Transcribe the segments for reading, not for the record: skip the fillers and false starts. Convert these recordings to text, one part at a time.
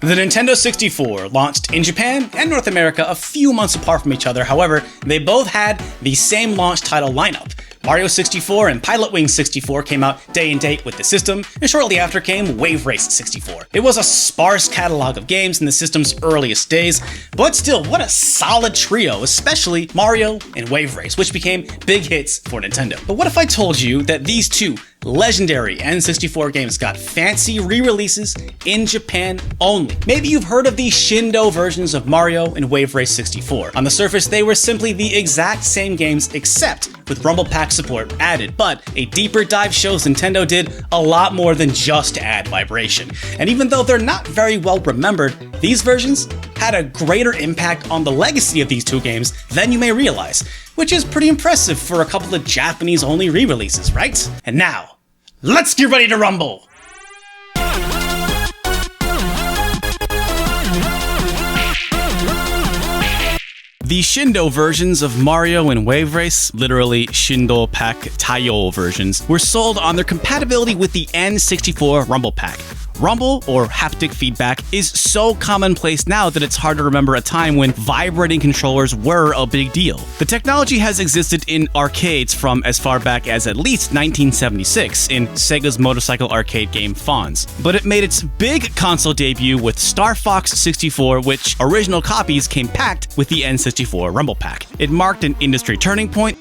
The Nintendo 64 launched in Japan and North America a few months apart from each other. However, they both had the same launch title lineup. Mario 64 and Pilot Wings 64 came out day and date with the system, and shortly after came Wave Race 64. It was a sparse catalog of games in the system's earliest days, but still, what a solid trio, especially Mario and Wave Race, which became big hits for Nintendo. But what if I told you that these two legendary N64 games got fancy re-releases in Japan only? Maybe you've heard of the Shindou versions of Mario and Wave Race 64. On the surface, they were simply the exact same games except with Rumble Pack support added, but a deeper dive shows Nintendo did a lot more than just add vibration. And even though they're not very well remembered, these versions had a greater impact on the legacy of these two games than you may realize, which is pretty impressive for a couple of Japanese-only re-releases, right? And now, let's get ready to rumble! The Shindou versions of Mario and Wave Race, literally Shindou Pack Taiyo versions, were sold on their compatibility with the N64 Rumble Pack. Rumble, or haptic feedback, is so commonplace now that it's hard to remember a time when vibrating controllers were a big deal. The technology has existed in arcades from as far back as at least 1976 in Sega's motorcycle arcade game Fonz, but it made its big console debut with Star Fox 64, which original copies came packed with the N64 Rumble Pack. It marked an industry turning point,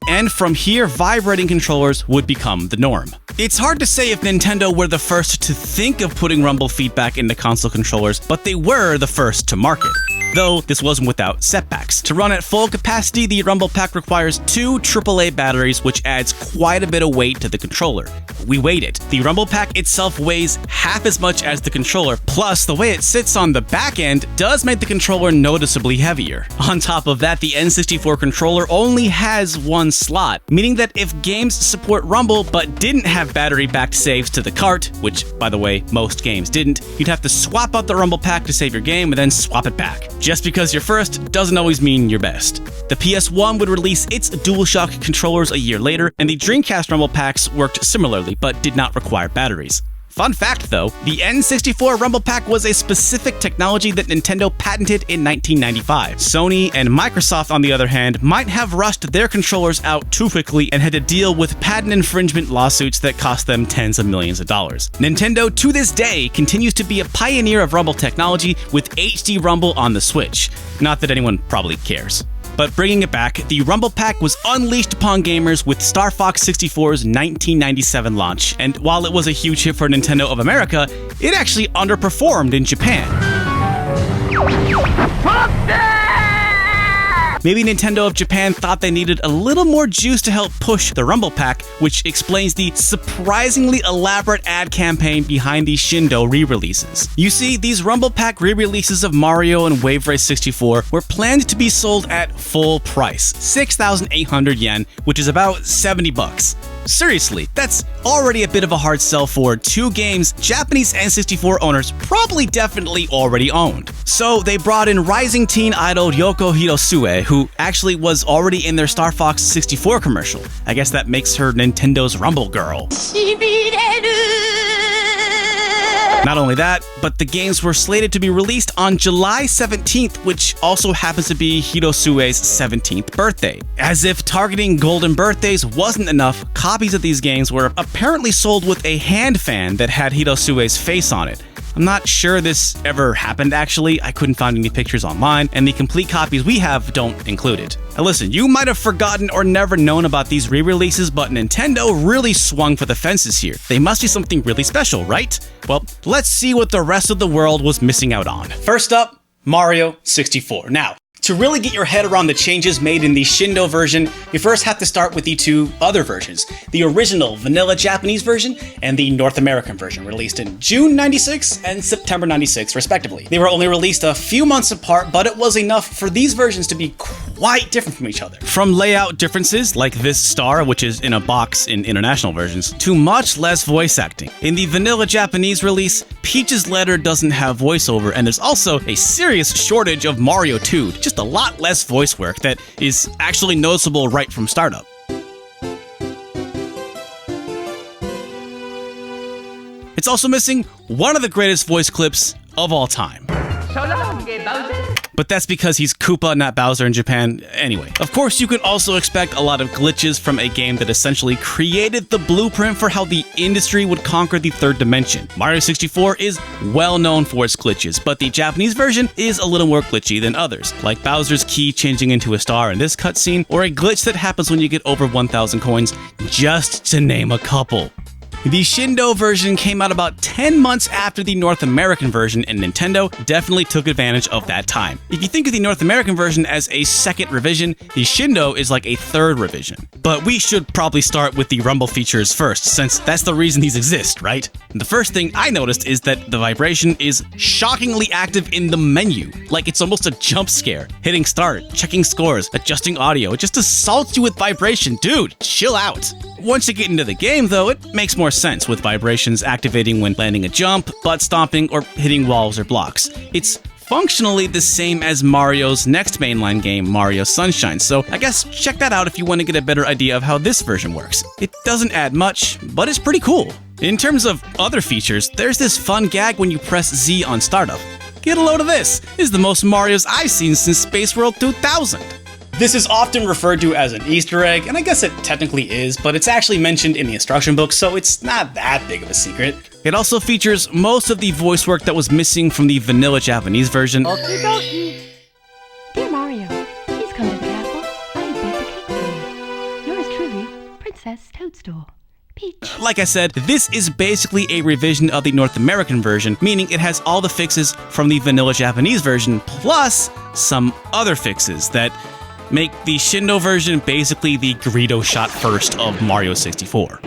and from here, vibrating controllers would become the norm. It's hard to say if Nintendo were the first to think of putting rumble feedback into console controllers, but they were the first to market. Though this wasn't without setbacks. To run at full capacity, the Rumble Pack requires 2 AAA batteries, which adds quite a bit of weight to the controller. We weighed it. The Rumble Pack itself weighs half as much as the controller, plus the way it sits on the back end does make the controller noticeably heavier. On top of that, the N64 controller only has one slot, meaning that if games support Rumble but didn't have battery-backed saves to the cart, which, by the way, most games didn't, you'd have to swap out the Rumble Pack to save your game and then swap it back. Just because you're first doesn't always mean you're best. The PS1 would release its DualShock controllers a year later, and the Dreamcast Rumble Packs worked similarly, but did not require batteries. Fun fact though, the N64 Rumble Pack was a specific technology that Nintendo patented in 1995. Sony and Microsoft, on the other hand, might have rushed their controllers out too quickly and had to deal with patent infringement lawsuits that cost them tens of millions of dollars. Nintendo, to this day, continues to be a pioneer of Rumble technology with HD Rumble on the Switch. Not that anyone probably cares. But bringing it back, the Rumble Pack was unleashed upon gamers with Star Fox 64's 1997 launch, and while it was a huge hit for Nintendo of America, it actually underperformed in Japan. Maybe Nintendo of Japan thought they needed a little more juice to help push the Rumble Pack, which explains the surprisingly elaborate ad campaign behind the Shindou re-releases. You see, these Rumble Pack re-releases of Mario and Wave Race 64 were planned to be sold at full price, 6,800 yen, which is about $70. Seriously, that's already a bit of a hard sell for 2 games Japanese N64 owners probably definitely already owned. So they brought in rising teen idol Yoko Hirosue, who actually was already in their Star Fox 64 commercial. I guess that makes her Nintendo's Rumble Girl. Not only that, but the games were slated to be released on July 17th, which also happens to be Hirosue's 17th birthday. As if targeting golden birthdays wasn't enough, copies of these games were apparently sold with a hand fan that had Hirosue's face on it. I'm not sure this ever happened actually, I couldn't find any pictures online, and the complete copies we have don't include it. Now listen, you might have forgotten or never known about these re-releases, but Nintendo really swung for the fences here. They must be something really special, right? Well, let's see what the rest of the world was missing out on. First up, Mario 64. Now, to really get your head around the changes made in the Shindou version, you first have to start with the 2 other versions, the original vanilla Japanese version and the North American version, released in June 96 and September 96 respectively. They were only released a few months apart, but it was enough for these versions to be quite different from each other. From layout differences, like this star, which is in a box in international versions, to much less voice acting. In the vanilla Japanese release, Peach's letter doesn't have voiceover, and there's also a serious shortage of Mario 2, just a lot less voice work that is actually noticeable right from startup. It's also missing one of the greatest voice clips of all time. So long, Bowser. But that's because he's Koopa, not Bowser in Japan. Anyway, of course, you could also expect a lot of glitches from a game that essentially created the blueprint for how the industry would conquer the third dimension. Mario 64 is well known for its glitches, but the Japanese version is a little more glitchy than others, like Bowser's key changing into a star in this cutscene, or a glitch that happens when you get over 1,000 coins, just to name a couple. The Shindou version came out about 10 months after the North American version, and Nintendo definitely took advantage of that time. If you think of the North American version as a second revision, the Shindou is like a third revision. But we should probably start with the rumble features first, since that's the reason these exist, right? The first thing I noticed is that the vibration is shockingly active in the menu. Like it's almost a jump scare. Hitting start, checking scores, adjusting audio, it just assaults you with vibration. Dude, chill out. Once you get into the game, though, it makes more sense, with vibrations activating when landing a jump, butt stomping, or hitting walls or blocks. It's functionally the same as Mario's next mainline game, Mario Sunshine, so I guess check that out if you want to get a better idea of how this version works. It doesn't add much, but it's pretty cool. In terms of other features, there's this fun gag when you press Z on startup. Get a load of this! This is the most Marios I've seen since Space World 2000. This is often referred to as an Easter egg, and I guess it technically is, but it's actually mentioned in the instruction book, so it's not that big of a secret. It also features most of the voice work that was missing from the vanilla Japanese version. Okie dokie. Dear Mario, please come to the castle. I baked a cake for you. Yours truly, Princess Toadstool. Peach. Like I said, this is basically a revision of the North American version, meaning it has all the fixes from the vanilla Japanese version, plus some other fixes that make the Shindou version basically the Greedo shot first of Mario 64.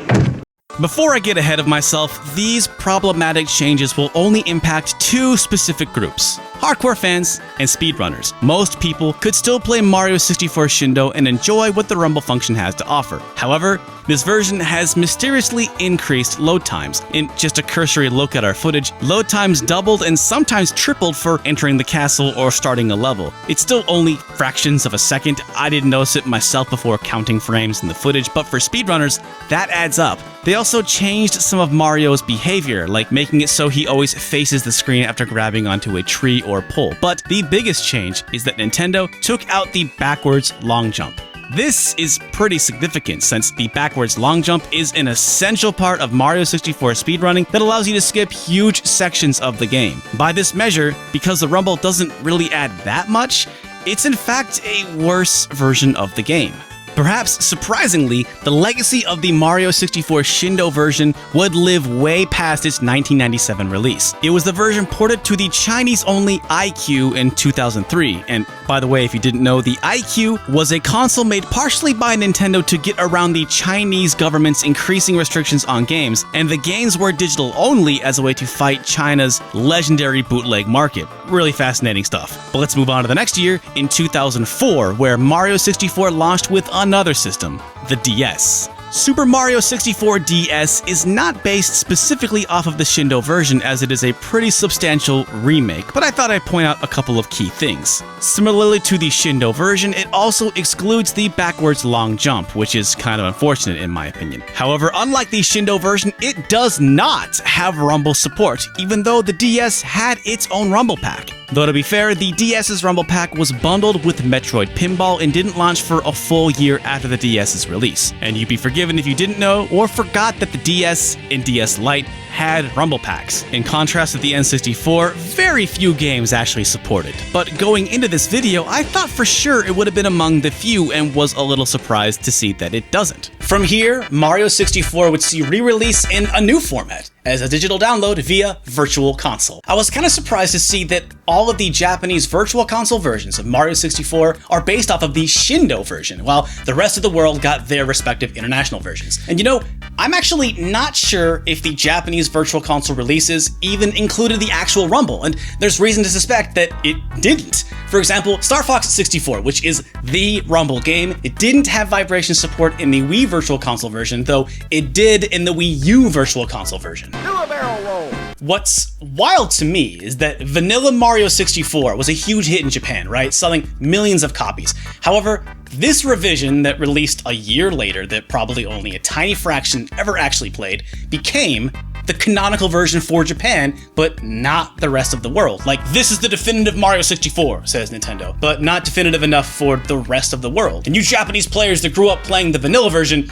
Before I get ahead of myself, these problematic changes will only impact two specific groups: hardcore fans and speedrunners. Most people could still play Mario 64 Shindou and enjoy what the rumble function has to offer. However, this version has mysteriously increased load times. In just a cursory look at our footage, load times doubled and sometimes tripled for entering the castle or starting a level. It's still only fractions of a second. I didn't notice it myself before counting frames in the footage, but for speedrunners, that adds up. They also changed some of Mario's behavior, like making it so he always faces the screen after grabbing onto a tree or pole. But the biggest change is that Nintendo took out the backwards long jump. This is pretty significant, since the backwards long jump is an essential part of Mario 64 speedrunning that allows you to skip huge sections of the game. By this measure, because the rumble doesn't really add that much, it's in fact a worse version of the game. Perhaps surprisingly, the legacy of the Mario 64 Shindou version would live way past its 1997 release. It was the version ported to the Chinese-only iQue in 2003, and by the way, if you didn't know, the iQue was a console made partially by Nintendo to get around the Chinese government's increasing restrictions on games, and the games were digital only as a way to fight China's legendary bootleg market. Really fascinating stuff. But let's move on to the next year, in 2004, where Mario 64 launched with another system, the DS. Super Mario 64 DS is not based specifically off of the Shindou version, as it is a pretty substantial remake, but I thought I'd point out a couple of key things. Similarly to the Shindou version, it also excludes the backwards long jump, which is kind of unfortunate in my opinion. However, unlike the Shindou version, it does not have rumble support, even though the DS had its own rumble pack. Though to be fair, the DS's rumble pack was bundled with Metroid Pinball and didn't launch for a full year after the DS's release. And you'd be forgiven if you didn't know or forgot that the DS and DS Lite had rumble packs. In contrast to the N64, very few games actually supported. But going into this video, I thought for sure it would have been among the few and was a little surprised to see that it doesn't. From here, Mario 64 would see re-release in a new format, as a digital download via Virtual Console. I was kind of surprised to see that all of the Japanese Virtual Console versions of Mario 64 are based off of the Shindou version, while the rest of the world got their respective international versions. And you know, I'm actually not sure if the Japanese Virtual Console releases even included the actual rumble, and there's reason to suspect that it didn't. For example, Star Fox 64, which is the rumble game, it didn't have vibration support in the Wii Virtual Console version, though it did in the Wii U Virtual Console version. Do a barrel roll. What's wild to me is that vanilla Mario 64 was a huge hit in Japan, right? Selling millions of copies. However, this revision that released a year later that probably only a tiny fraction ever actually played became the canonical version for Japan, but not the rest of the world. Like, this is the definitive Mario 64, says Nintendo, but not definitive enough for the rest of the world. And you Japanese players that grew up playing the vanilla version,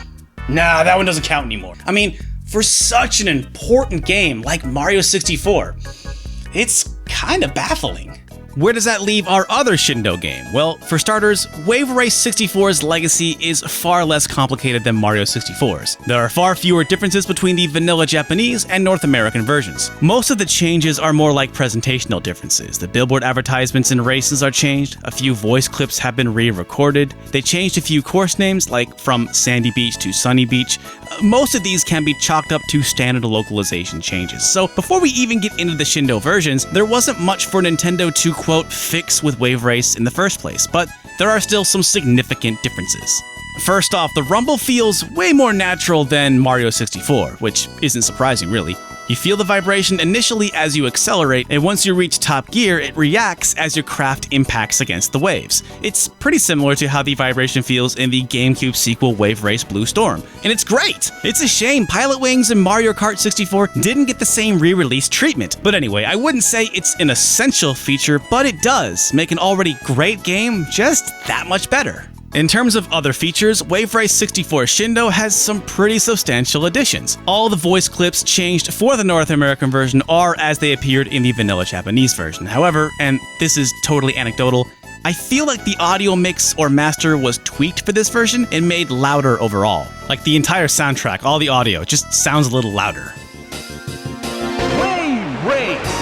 nah, that one doesn't count anymore. I mean, for such an important game like Mario 64, it's kind of baffling. Where does that leave our other Shindou game? Well, for starters, Wave Race 64's legacy is far less complicated than Mario 64's. There are far fewer differences between the vanilla Japanese and North American versions. Most of the changes are more like presentational differences. The billboard advertisements in races are changed, a few voice clips have been re-recorded, they changed a few course names, like from Sandy Beach to Sunny Beach. Most of these can be chalked up to standard localization changes. So before we even get into the Shindou versions, there wasn't much for Nintendo to quote fix with Wave Race in the first place, but there are still some significant differences. First off, the rumble feels way more natural than Mario 64, which isn't surprising really. You feel the vibration initially as you accelerate, and once you reach top gear, it reacts as your craft impacts against the waves. It's pretty similar to how the vibration feels in the GameCube sequel Wave Race Blue Storm, and it's great! It's a shame Pilot Wings and Mario Kart 64 didn't get the same re-release treatment. But anyway, I wouldn't say it's an essential feature, but it does make an already great game just that much better. In terms of other features, Wave Race 64 Shindou has some pretty substantial additions. All the voice clips changed for the North American version are as they appeared in the vanilla Japanese version. However, and this is totally anecdotal, I feel like the audio mix or master was tweaked for this version and made louder overall. Like the entire soundtrack, all the audio just sounds a little louder. Wave Race!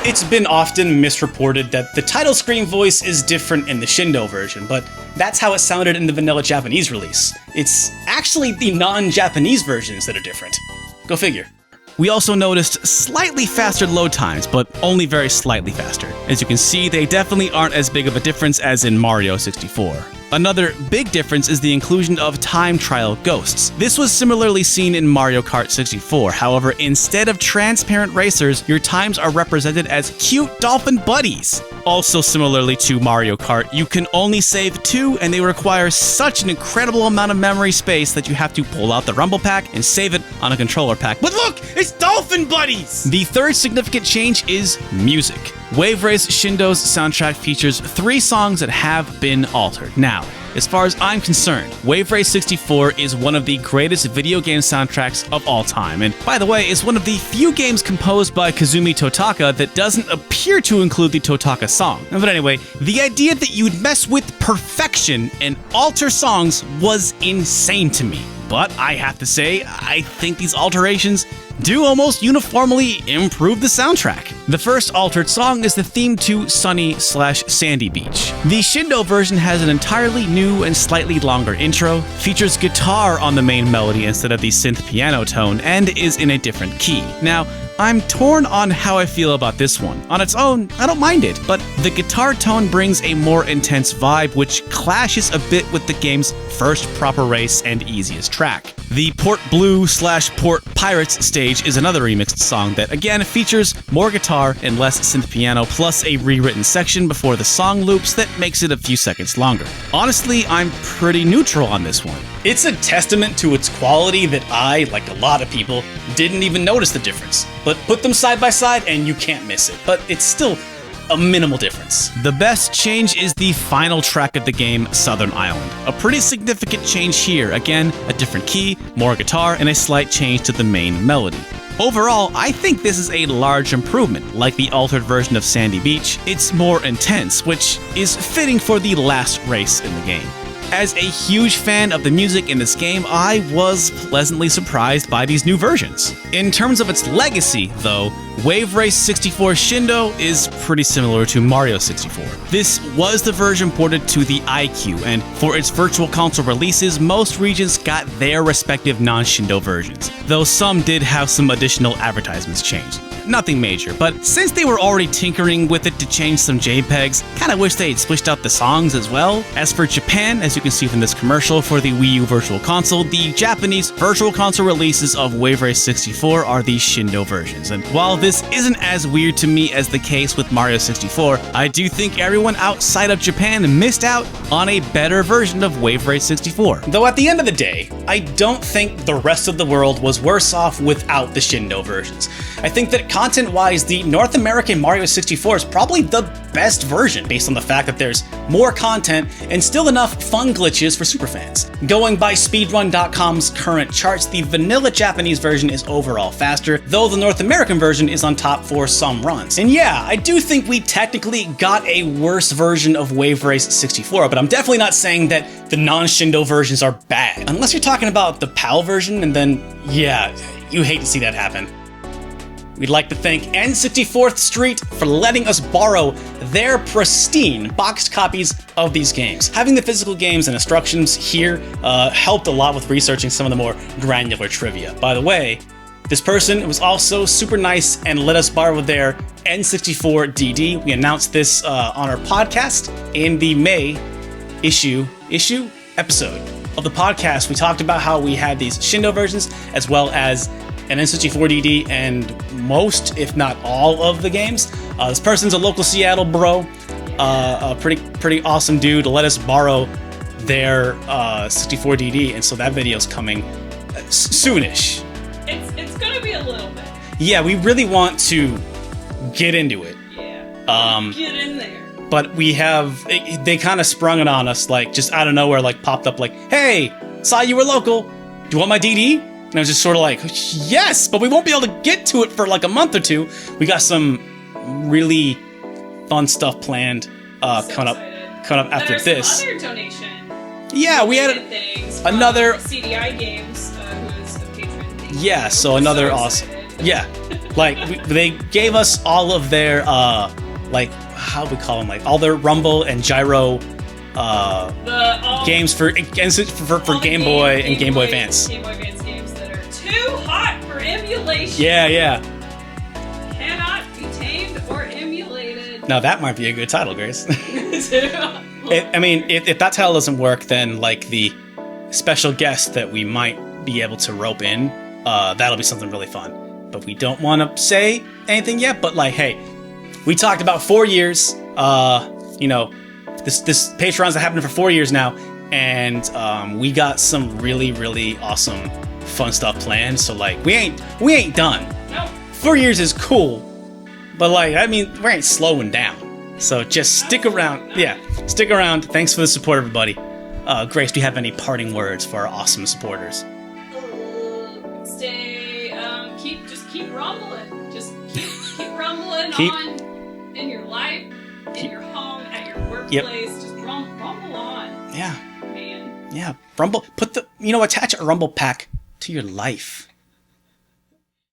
It's been often misreported that the title screen voice is different in the Shindou version, but that's how it sounded in the vanilla Japanese release. It's actually the non-Japanese versions that are different. Go figure. We also noticed slightly faster load times, but only very slightly faster. As you can see, they definitely aren't as big of a difference as in Mario 64. Another big difference is the inclusion of time trial ghosts. This was similarly seen in Mario Kart 64. However, instead of transparent racers, your times are represented as cute dolphin buddies. Also similarly to Mario Kart, you can only save 2 and they require such an incredible amount of memory space that you have to pull out the Rumble Pack and save it on a controller pack. But look, it's dolphin buddies! The third significant change is music. Wave Race Shindou's soundtrack features 3 songs that have been altered. Now, as far as I'm concerned, Wave Race 64 is one of the greatest video game soundtracks of all time, and by the way, it's one of the few games composed by Kazumi Totaka that doesn't appear to include the Totaka song. But anyway, the idea that you'd mess with perfection and alter songs was insane to me. But I have to say, I think these alterations do almost uniformly improve the soundtrack. The first altered song is the theme to Sunny/Sandy Beach. The Shindou version has an entirely new and slightly longer intro, features guitar on the main melody instead of the synth piano tone, and is in a different key. Now, I'm torn on how I feel about this one. On its own, I don't mind it, but the guitar tone brings a more intense vibe which clashes a bit with the game's first proper race and easiest track. The Port Blue/Port Pirates stage is another remixed song that again features more guitar and less synth piano, plus a rewritten section before the song loops that makes it a few seconds longer. Honestly, I'm pretty neutral on this one. It's a testament to its quality that I, like a lot of people, didn't even notice the difference. But put them side by side and you can't miss it. But it's still a minimal difference. The best change is the final track of the game, Southern Island. A pretty significant change here. Again, a different key, more guitar, and a slight change to the main melody. Overall, I think this is a large improvement. Like the altered version of Sandy Beach, it's more intense, which is fitting for the last race in the game. As a huge fan of the music in this game, I was pleasantly surprised by these new versions. In terms of its legacy, though, Wave Race 64 Shindou is pretty similar to Mario 64. This was the version ported to the iQue, and for its Virtual Console releases, most regions got their respective non-Shindou versions, though some did have some additional advertisements changed. Nothing major, but since they were already tinkering with it to change some JPEGs, kinda wish they had switched out the songs as well. As for Japan, as you can see from this commercial for the Wii U Virtual Console, the Japanese Virtual Console releases of Wave Race 64 are the Shindou versions, and while this isn't as weird to me as the case with Mario 64, I do think everyone outside of Japan missed out on a better version of Wave Race 64. Though at the end of the day, I don't think the rest of the world was worse off without the Shindou versions. I think that content-wise, the North American Mario 64 is probably the best version based on the fact that there's more content and still enough fun glitches for superfans. Going by speedrun.com's current charts, the vanilla Japanese version is overall faster, though the North American version is on top for some runs. And yeah, I do think we technically got a worse version of Wave Race 64, but I'm definitely not saying that the non-Shindou versions are bad. Unless you're talking about the PAL version, and then, yeah, you hate to see that happen. We'd like to thank N64th Street for letting us borrow their pristine boxed copies of these games. Having the physical games and instructions here helped a lot with researching some of the more granular trivia. By the way, this person was also super nice and let us borrow their N64 DD. We announced this on our podcast in the May episode of the podcast. We talked about how we had these Shindou versions as well as an N64 DD and most, if not all, of the games. This person's a local Seattle bro, a pretty awesome dude to let us borrow their 64 DD, and so that video's coming soonish. It's gonna be a little bit. Yeah, we really want to get into it. Yeah. Get in there. But they kind of sprung it on us, like just out of nowhere, like popped up like, hey, saw you were local. Do you want my DD? And I was just sort of like, yes, but we won't be able to get to it for like a month or two. We got some really fun stuff planned coming up after this. Some other donation. Yeah, we had another CDI Games, who is a patron. Yeah, so another awesome. Yeah, like they gave us all of their like how do we call them, like all their Rumble and Gyro games for Game Boy and Game Boy Advance. Game Boy Advance games that are too hot for emulation. Yeah. Cannot be tamed or emulated. Now that might be a good title, Grace. I mean, if that title doesn't work, then like the special guest that we might be able to rope in, that'll be something really fun. But we don't want to say anything yet. But like, hey, we talked about 4 years. You know, this Patreon's happening for 4 years now, and we got some really awesome fun stuff planned. So like, we ain't done. Nope. 4 years is cool, but like, I mean, we ain't slowing down. So just stick around. Yeah, stick around. Thanks for the support, everybody. Grace, do you have any parting words for our awesome supporters? Keep rumbling. Just keep rumbling on in your life, in your home, at your workplace. Yep. Just rumble on. Yeah. Man. Yeah. Rumble. Attach a Rumble pack to your life.